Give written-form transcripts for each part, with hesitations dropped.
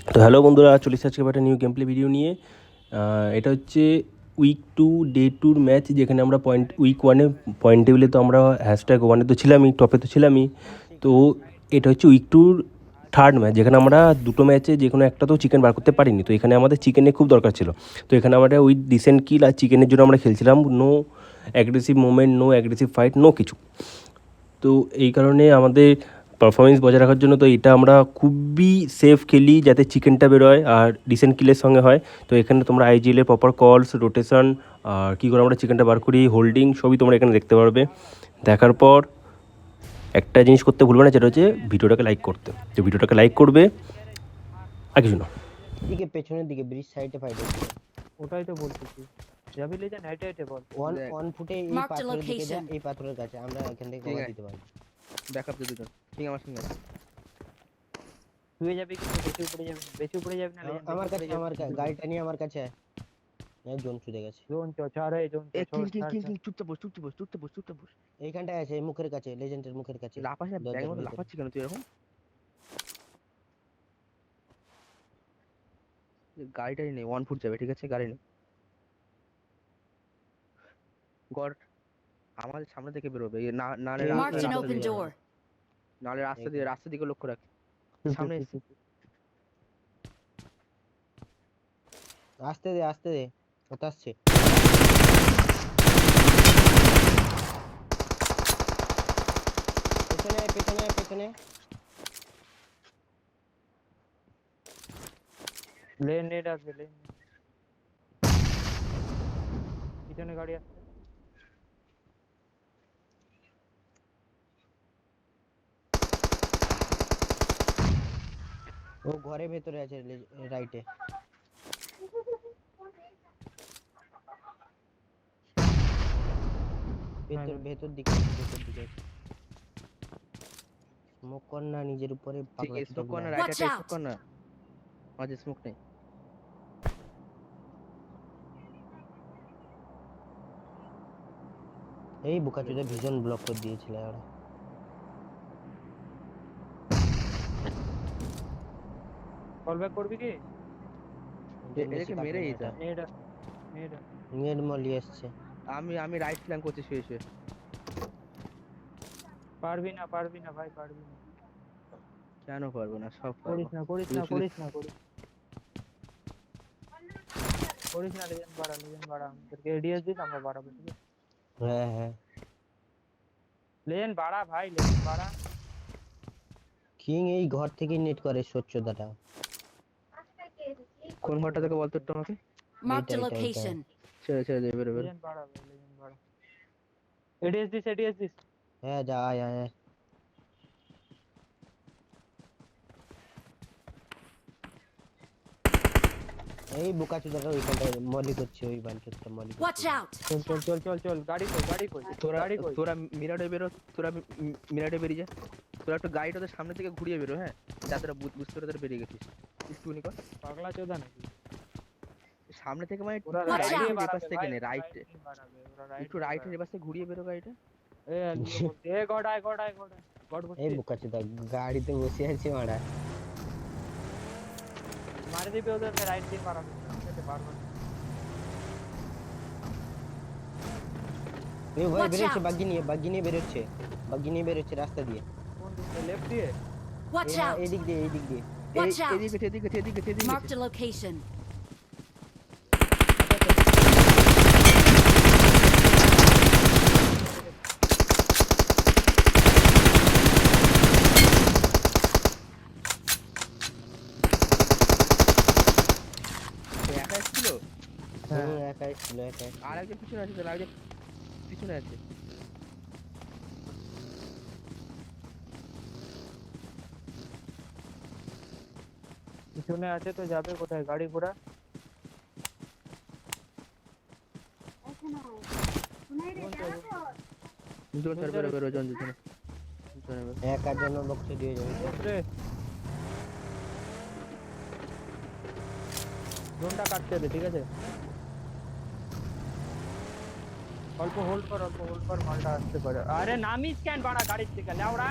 তো হ্যালো বন্ধুরা, চলে এসেছি আজকে একটা নিউ গেম প্লে ভিডিও নিয়ে। এটা হচ্ছে উইক 2 ডে 2 ম্যাচ, যেখানে আমরা উইক 1-এ পয়েন্ট টেবিলে তো আমরা #1-এ তো ছিলামই, টপে তো ছিলামই। তো এটা হচ্ছে উইক 2-র থার্ড ম্যাচ, যেখানে আমরা দুটো ম্যাচে যে কোনো একটা তো চিকেন বার করতে পারিনি। তো এখানে আমাদের চিকেনের খুব দরকার ছিল। তো এখানে আমরা উইথ ডিসেন্ট কিল আর চিকেনের জন্য আমরা খেলছিলাম। No aggressive movement, no aggressive fight, no কিছু। তো এই কারণে আমাদের পারফরমেন্স বজায় রাখার জন্য তো এটা আমরা খুবই সেফ খেলি, যাতে চিকেনটা বেরোয় আর ডিসেন্ট কিলের সঙ্গে হয়। তো এখানে তোমরা আইজিএলের প্রপার কলস, রোটেশন আর কী করে আমরা চিকেনটা বার করি, হোল্ডিং, সবই তোমরা এখানে দেখতে পারবে। দেখার পর একটা জিনিস করতে ভুলবে না, যেটা হচ্ছে ভিডিওটাকে লাইক করতে। তো ভিডিওটাকে লাইক করবে, আর কিছু না। দিকে পেছনের দিকে ব্রিজ সাইডে ফাইট হচ্ছে। ওটাই তো বলতেছি, যাবি লে যান হেঁটে হেঁটে বল। ওয়ান ফুটে এই পাথরের দিকে যা, এই পাথরের কাছে আমরা এখান থেকে কভার দিতে পারবো। ব্যাকআপ দে দুজন। ঠিক আমার সঙ্গে আছে। তুই যাবি কিন্তু বেশি উপরে যাবি না। আমার কাছে গাড়িটা নিয়ে আমার কাছে আয়। এই জোন ছুটে গেছে। জোন চড়ে জোন এ কিল চুপতে বস। এইখানটায় আছে, এই মুখের কাছে, লেজেন্ডের মুখের কাছে। লাফাস না, ব্যাঙের মতো লাফাচ্ছিস কেন তুই এরকম? গাড়িটাই নেই, 1 ফুট যাবে, ঠিক আছে? গাড়ি নেই। গড় আমাদের সামনে থেকে বেরোবে, নালে রাস্তা দিকে লক্ষ্য রাখ। সামনে আসতে দে, ওটা আসছে। পেছনে লেন নেট আসবে, লেন পিছনে গাড়ি আসছে। ও ঘরের ভেতরে আছে, রাইটে। ভেতর দিকে স্মোক কর না নিজের উপরে, পাগলা স্মোক কর না, রাইট স্মোক কর না। মাঝে স্মোক নেই। এই বোকাচোদা ভিজন ব্লক করে দিয়েছিল আর কল ব্যাক করবি কি? এটাকে মেরেই যা। নেট মলি আসছে। আমি রাইট ফ্ল্যাঙ্ক করছি শুয়ে। পারবি না ভাই, পারবি না। কেন পারবো না? সব করিস না লেজেন্ড বাড়া আমাদেরকে এডিএস দিস, আমরা বাড়াবো, ঠিক আছে? হ্যাঁ লেজেন্ড বাড়া ভাই, লেজেন্ড বাড়া। কিং এই ঘর থেকে নেট করে স্বচ্ছতাটা। কোন ঘরটা থেকে বলতো একটু আমাকে? ছেড়ে দে, বেরো। লেজেন্ড বাড়া ভাই, লেজেন্ড বাড়া। Ads this. হ্যাঁ যা আয়। এই বোকাচোদাটা ওইখানটায় মলি করছে, ওই বাঞ্চটা মলি করছে। চল গাড়ি কই তোরা মিরাডে বেরিয়ে যা। তোরা একটু গাড়িটা ওদের সামনে থেকে ঘুরিয়ে বেরো, হ্যাঁ? যারা বুঝতে পারে তারা বেরিয়ে গেছিস। একটু নিকট পাগলা চোদা নাকি? সামনে থেকে মানে পাশ থেকে নে, রাইট। একটু রাইটের পাশে ঘুরিয়ে বেরো গাড়িটা। এই বোকাচোদা গাড়িতে বসে আছে মারা। মারে দিবে ওদের, রাইট দিয়ে মারাবে, খেতে পারবো না। এই ভাই বেরোচ্ছে, বাগি নিয়ে বেরোচ্ছে রাস্তা দিয়ে। কোন দিকে? লেফট দিয়ে? এদিক দিয়ে এদিকে। একাই ছিল। আর একজন পিছনে আছে, পিছনে আছে। পিছনে আছে তো যাবে কোথায়? গাড়ি ঘোড়া বেরো। একার জন্য বক্সে দিয়ে যাবে। জোনটা কাটতে হবে, ঠিক আছে? অল্প হোল্ড কর, মালটা আসতে পারে। আরে নামিস কেন বাড়া গাড়ির থেকে? লেওড়া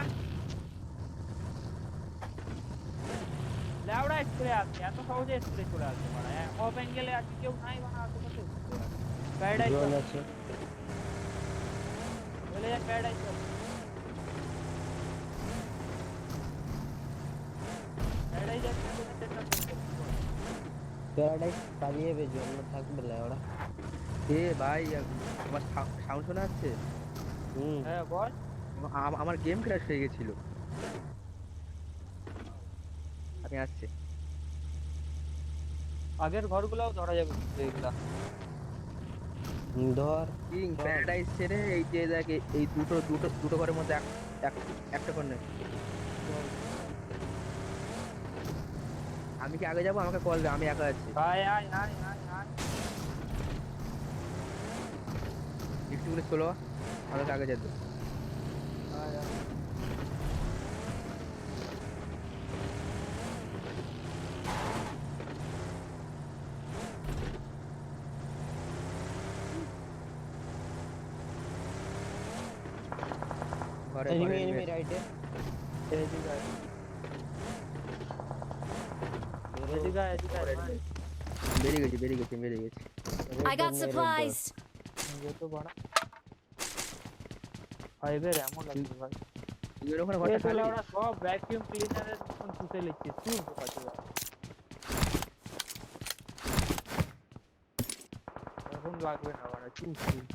স্প্রে আসছে, এত সহজে স্প্রে চলে আসছে বাড়া। অফ অ্যাঙ্গেলে আছে, কেউ নাই বানা আশেপাশে, প্যারাডাইস ড্রোন আছে। চলে যায়, প্যারাডাইস প্যারাডাইস যাচ্ছে না, তোদের সেটটা করতে প্যারাডাইস পালিয়ে যাবে, জন্য থাকবে ওরা। এ ভাই আমার সাউন্ড শোনা যাচ্ছে? হুম। হ্যাঁ বল। আমার গেম ক্র্যাশ হয়ে গেছিল। আমি আসছি। আগের ঘরগুলোও ধরা যাবে কিন্তু এগুলা। ধর কিং চল। প্যারাডাইস ছেড়ে এই যে দেখ এই দুটো দুটো দুটো ঘরের মধ্যে একটা ঘর নেই। আমি কি আগে যাবো? আমাকে কল দে, আমি একা আছি। আয় আয় আয় আয় আয়। একটু করে চলো, আমাকে আগে যেতে। আয় আয়। ঘরে এনিমি ঘরে এনিমি রাইটে। এদিকে আয়, এদিকে আয়, এদিকে আয়, ভাই। বেরিয়ে গেছি বেরিয়ে গেছি বেরিয়ে গেছি। I got supplies. ये तो बड़ा ফাইভের এমন লাগছে ভাই। তুই ওখানে এ ঘরটা তো খালি। লাউড়া সব ভ্যাকুয়াম ক্লিনারের মতন পুষে লিখছিস তুই বোকাচো। এখন লাগবে না বাড়া, চুপ চুপ।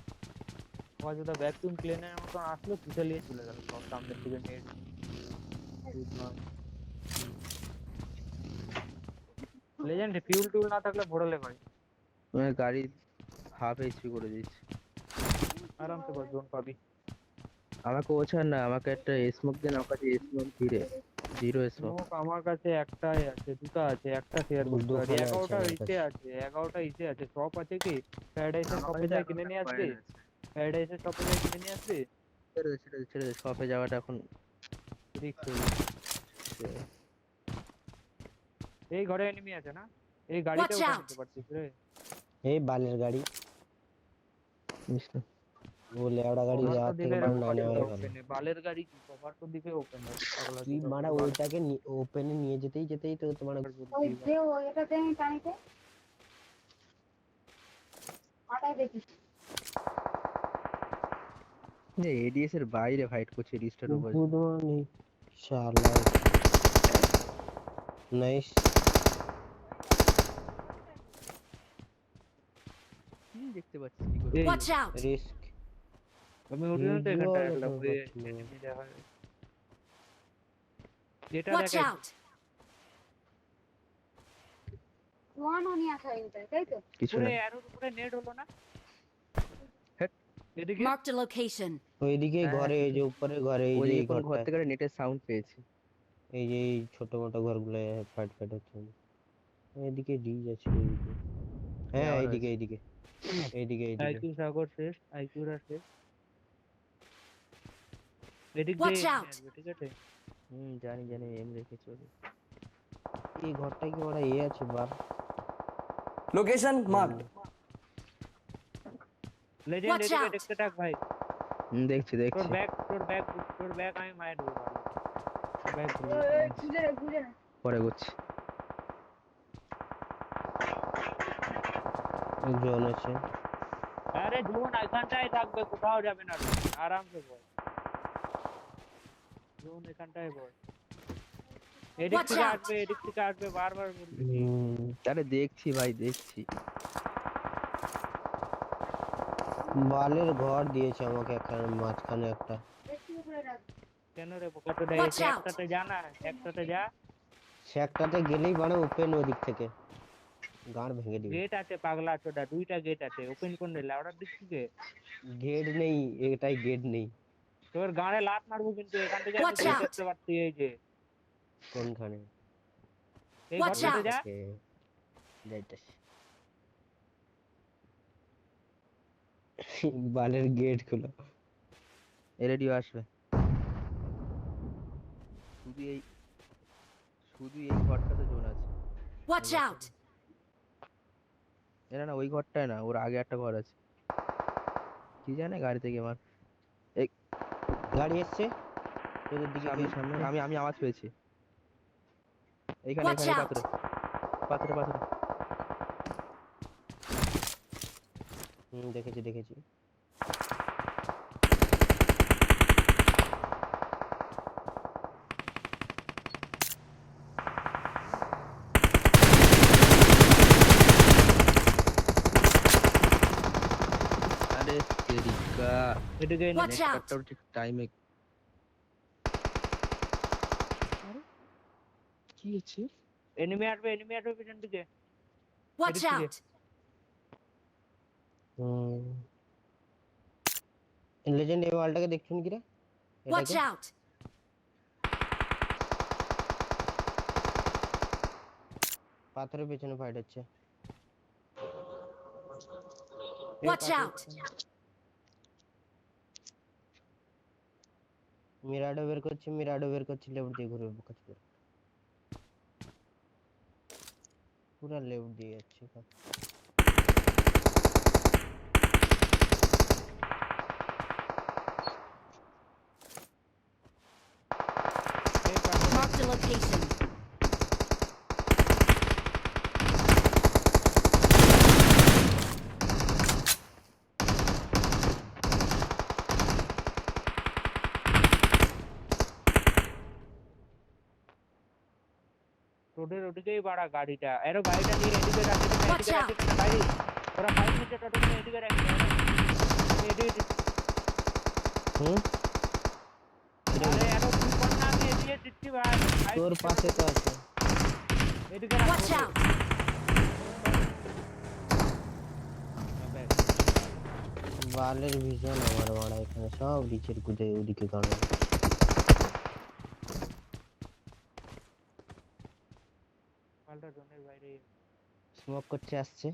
অযথা ভ্যাকুয়াম ক্লিনারের মতন আসলো, পুষে নিয়ে চলে গেল সব সামনের দিকে নেট। লেজেন্ড ফিউল টুল না থাকলে ভরলে ভাই আমি গাড়ি হাফ এইচপি করে দিয়েছি। আরামসে বস জোন পাবি। আমাকে ওছাড় না, আমাকে একটা স্মোক দেন। আমার কাছে স্মোক ধীরে জিরো স্মোক। স্মোক আমার কাছে একটাই আছে, দুটো আছে, একটা শেয়ার করতে পারি। দুখানা আছে 11টা আমার ইসে কাছে। আছে, 11টা ইসে আছে। শপ আছে কি? প্যারাডাইসের আমার শপে কাছে যাই এখন কিনে একটা নিয়ে আসবি? কয়েন আছে। প্যারাডাইসের শপে যাই কিনে নিয়ে আসবি? ছেড়ে দে ছেড়ে দে ছেড়ে দে, শপে যাওয়াটা এখন রিস্ক হয়ে যাবে। এই ঘরে এনিমি আছে না? এই গাড়িতে Watch উঠে out! নিতে পারছিস রে। এই বালের গাড়ি, ও লেওড়া গাড়ি কভার তো যাওয়ার থেকে দিবে রে বরং না বোকাচোদা নেওয়াই ভালো। ওপেনে। বালের গাড়ি কি কভার তো দিবে ওপেনে। পাগলা তুই চোদা মারা পুরো বাল। ওইটাকে ওপেনে নিয়ে যেতেই যেতেই তো তোমার ওই যে এটা দেন টানিতে আটাই দেখি এডিএস এর বাইরে ফাইট করছে রিস্টার উপর। গুড মর্নিং শালা। নাইস। দেখতে পাচ্ছি কি করে। এই Watch out! রিস্ক। আমি উঠলাম তো এখানটা একলা হয়ে এনিমি দেখা যায়। যেটা Watch দেখে out! ওয়ান অনি আসা এটা তাই তো কিছু পুরো না। এরোর উপরে নেট হলো না? হ্যাট। এদিকে Marked a location. ওইদিকে হ্যাঁ, ঘরে, এই যে উপরে ঘরে, এই যে ওইদিকে এই কোন ঘর ঘরটা, থেকে নেটের সাউন্ড পেয়েছি। এই যে এই ছোট মোটো ঘরগুলো ফাইট ফাইট হচ্ছে। এইদিকে ডিজ আছে এইদিকে। হ্যাঁ আবার এইদিকে হয়েছে। এইদিকে এইদিকে এইদিকে। আইকিউ সাগর শেষ, আইকিউরা শেষ। এদিক Watch দিয়ে out! আসবে, ঠিক আছে? জানি জানি এম রেখে চলে। এই ঘরটায় কি ওরা আছে বার? Location marked. লেজেন্ড Watch এদিকে out! দেখতে থাক ভাই। দেখছি তোর দেখছি। ব্যাগ তোর ব্যাগ তোর ব্যাগ আমি মায়ের দেবো ভালো। ব্যাগ খুলে খুলে পরে করছি। জোন আছে। আরে জোন এখানটায় থাকবে, কোথাও যাবে না তুমি, আরামসে বল। জোন এখানটায় বল। এদিক Watch থেকে out! আসবে, এদিক থেকে আসবে, বারবার বলবি। আরে দেখছি ভাই দেখছি। বালের ঘর দিয়েছে আমাকে একটা, মাঝখানে একটা। একটু উপরে রাখ কেন রে বোকাচোদা, Watch এসে out! একটাতে যা না, একটাতে যা। সে একটাতে গেলেই মানে ওপেন ওদিক থেকে গাঁড় ভেঙে দিবে। গেট আছে পাগলা চোদা, দুইটা গেট আছে। ওপেন কোন রে লাউডার দিক থেকে? গেট নেই, এটাই গেট নেই। তোর গাড়ে লাত মারবো কিন্তু, এখান থেকে আমি Watch ঘুরে out! দেখতে পাচ্ছি। এই যে কোনখানে? এই Watch ঘরটাতে out! যা। ওকে, যাইতেছি। বালের গেট খুলো। রেডিও আসবে। শুধু এই শুধু এই ঘরটাতে জোন আছে। Watch out! এরা না ওই ঘরটায় না, ওর আগে একটা ঘর আছে। কি জানে গাড়ি থেকে আমার এই গাড়ি এসছে তোদের দিকে। সামনে সামনে আমি আমি আওয়াজ পেয়েছি। এইখানে Watch এখানে out! পাথরে পাথরে পাথরে দেখেছি দেখেছি। আরে তেরিকা এদিকে Watch out! নেটওয়ার্কটাও ঠিক টাইমে কি হচ্ছে এনিমি আসবে পিছন দিকে Watch এদিক থেকে। out! লেজেন্ড এই ওয়ালটাকে দেখছেন কি রে? Watch এটাকে out! পাথরের পেছনে ফাইট হচ্ছে। Watch out! মিরাডো বের করছি লেফট দিয়ে ঘুরে কাজ করে পুরা লেফট দিয়ে যাচ্ছে Marked a location. রোডের ওদিকেই বাড়া গাড়িটা এরো গাড়িটা নিয়ে এদিকে রাখতে Watch out! গাড়ি ওরা ফাইট নিচ্ছে টোটো নিয়ে এদিকে রাখতে এদিকে হুম আরে এরো কি করনা আমি এদিকে দিচ্ছি ভাই তোর পাশে তো আছে এদিকে Watch out! বালের ভিজন আমার মারা এখানে সব রিচের কুদে ওদিকে কারণ মালটা জোনের বাইরে স্মোক করছে আসছে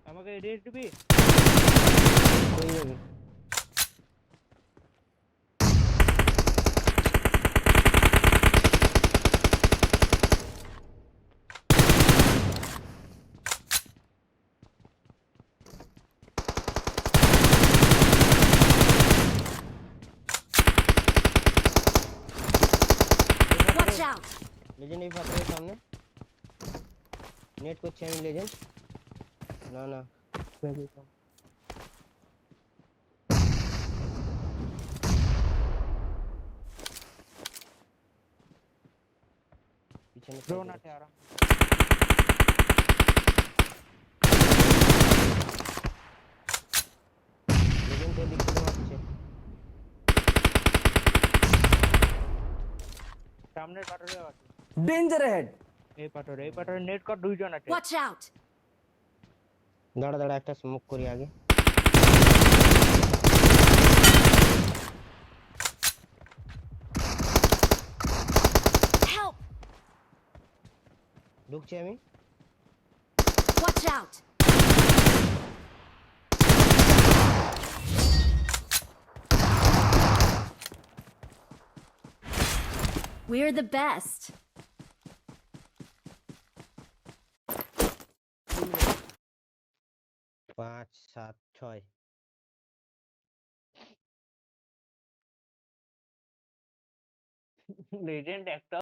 আমাকে এডিট দিবি কই যাবি Watch out! লেজেন্ড এই পাথরের সামনে নেট করছি আমি লেজেন্ড না না পিছনে ড্রোন আছে আরাম লেজেন্ড এই দিক থেকে মারছে সামনের পাটরে আছে Danger ahead. এই পাটরে নেট কর দুইজন আছে Watch out! দাঁড়া দাঁড়া একটা স্মোক করি আগে Help! ঢুকছি আমি Watch out! We're the best. পাঁচ সাত ছয় লেজেন্ড একটা